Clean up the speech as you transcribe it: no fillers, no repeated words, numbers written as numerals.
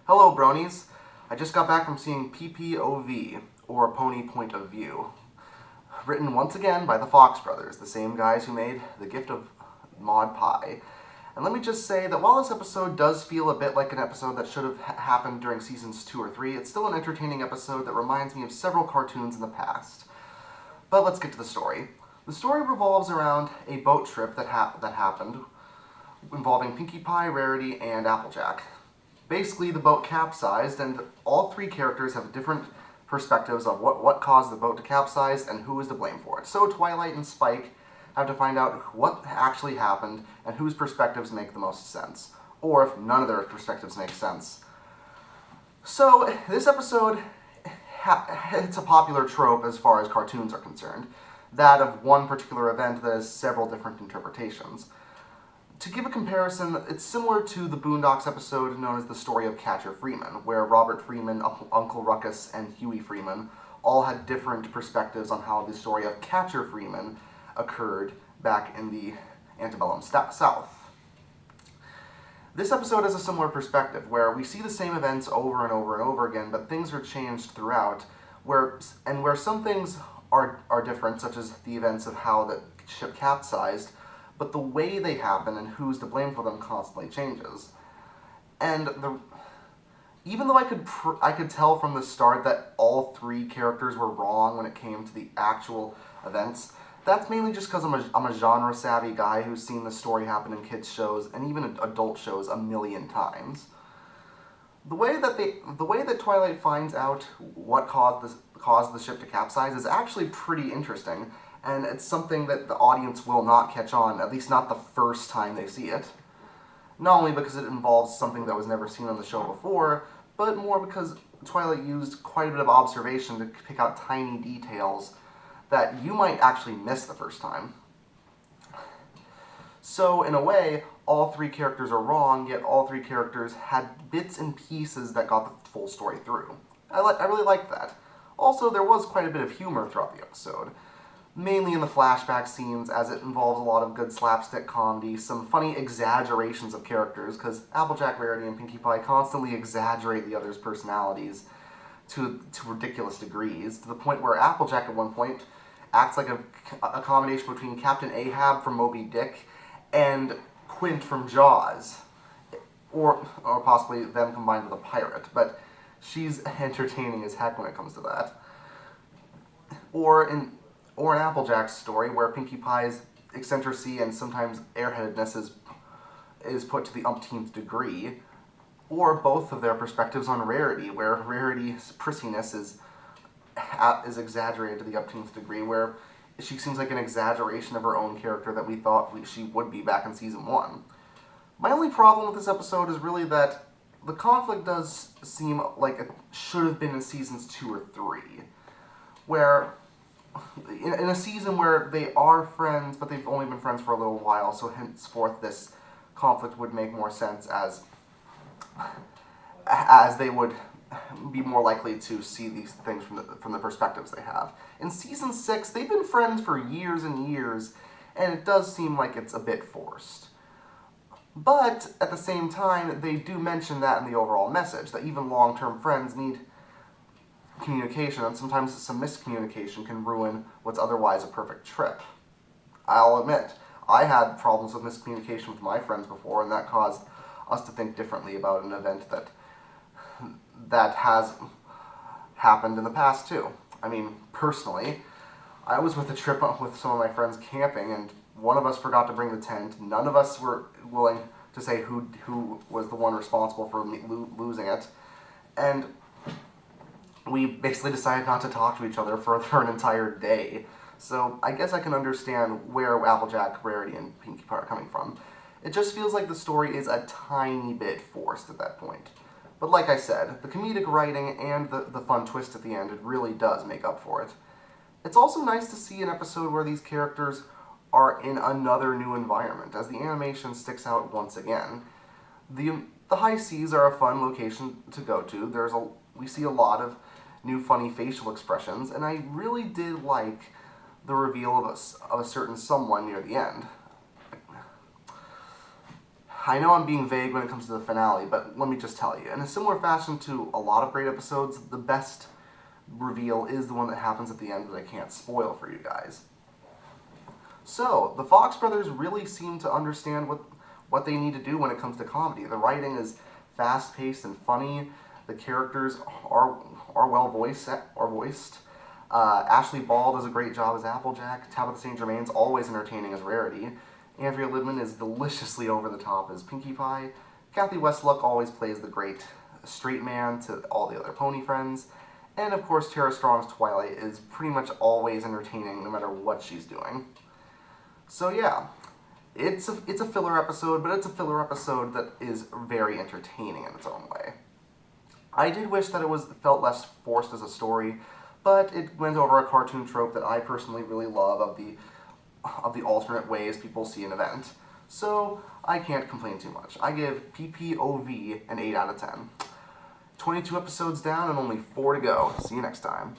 Hello, bronies. I just got back from seeing P.P.O.V, or Pony Point of View, written once again by the Fox brothers, the same guys who made The Gift of Maud Pie. And let me just say that while this episode does feel a bit like an episode that should have happened during seasons 2 or 3, it's still an entertaining episode that reminds me of several cartoons in the past. But let's get to the story. The story revolves around a boat trip that happened involving Pinkie Pie, Rarity, and Applejack. Basically, the boat capsized, and all three characters have different perspectives of what caused the boat to capsize and who is to blame for it. So Twilight and Spike have to find out what actually happened and whose perspectives make the most sense, or if none of their perspectives make sense. So this episode, it's a popular trope as far as cartoons are concerned, that of one particular event that has several different interpretations. To give a comparison, it's similar to the Boondocks episode known as The Story of Catcher Freeman, where Robert Freeman, Uncle Ruckus, and Huey Freeman all had different perspectives on how the story of Catcher Freeman occurred back in the antebellum South. This episode has a similar perspective, where we see the same events over and over and over again, but things are changed throughout, where some things are different, such as the events of how the ship capsized, but the way they happen and who's to blame for them constantly changes. And even though I could tell from the start that all three characters were wrong when it came to the actual events, that's mainly just because I'm a genre-savvy guy who's seen the story happen in kids' shows and even adult shows a million times. The way that Twilight finds out what caused the ship to capsize is actually pretty interesting, and it's something that the audience will not catch on, at least not the first time they see it. Not only because it involves something that was never seen on the show before, but more because Twilight used quite a bit of observation to pick out tiny details that you might actually miss the first time. So, in a way, all three characters are wrong, yet all three characters had bits and pieces that got the full story through. I really liked that. Also, there was quite a bit of humor throughout the episode, mainly in the flashback scenes, as it involves a lot of good slapstick comedy, some funny exaggerations of characters, because Applejack, Rarity, and Pinkie Pie constantly exaggerate the other's personalities to ridiculous degrees, to the point where Applejack at one point acts like a combination between Captain Ahab from Moby Dick and Quint from Jaws, or possibly them combined with a pirate, but she's entertaining as heck when it comes to that. Or in Applejack's story, where Pinkie Pie's eccentricity and sometimes airheadedness is put to the umpteenth degree, or both of their perspectives on Rarity, where Rarity's prissiness is exaggerated to the umpteenth degree, where she seems like an exaggeration of her own character that we thought she would be back in season 1. My only problem with this episode is really that the conflict does seem like it should have been in seasons 2 or 3, where in a season where they are friends, but they've only been friends for a little while, so henceforth this conflict would make more sense as they would be more likely to see these things from the perspectives they have. In season 6, they've been friends for years and years, and it does seem like it's a bit forced. But at the same time, they do mention that in the overall message, that even long-term friends need communication, and sometimes some miscommunication can ruin what's otherwise a perfect trip. I'll admit, I had problems with miscommunication with my friends before, and that caused us to think differently about an event that has happened in the past too. I mean, personally, I was with a trip with some of my friends camping, and one of us forgot to bring the tent. None of us were willing to say who was the one responsible for losing it, and we basically decided not to talk to each other for an entire day. So I guess I can understand where Applejack, Rarity, and Pinkie Pie are coming from. It just feels like the story is a tiny bit forced at that point. But like I said, the comedic writing and the fun twist at the end, it really does make up for it. It's also nice to see an episode where these characters are in another new environment, as the animation sticks out once again. The high seas are a fun location to go to. We see a lot of new funny facial expressions, and I really did like the reveal of a certain someone near the end. I know I'm being vague when it comes to the finale, but let me just tell you. In a similar fashion to a lot of great episodes, the best reveal is the one that happens at the end that I can't spoil for you guys. So, the Fox brothers really seem to understand what they need to do when it comes to comedy. The writing is fast-paced and funny. The characters are well voiced. Ashley Ball does a great job as Applejack. Tabitha St. Germain's always entertaining as Rarity. Andrea Libman is deliciously over the top as Pinkie Pie. Kathy Westluck always plays the great straight man to all the other pony friends. And of course, Tara Strong's Twilight is pretty much always entertaining no matter what she's doing. So yeah, it's a filler episode, but it's a filler episode that is very entertaining in its own way. I did wish that it felt less forced as a story, but it went over a cartoon trope that I personally really love of the alternate ways people see an event. So I can't complain too much. I give P.P.O.V. an 8 out of 10. 22 episodes down and only 4 to go. See you next time.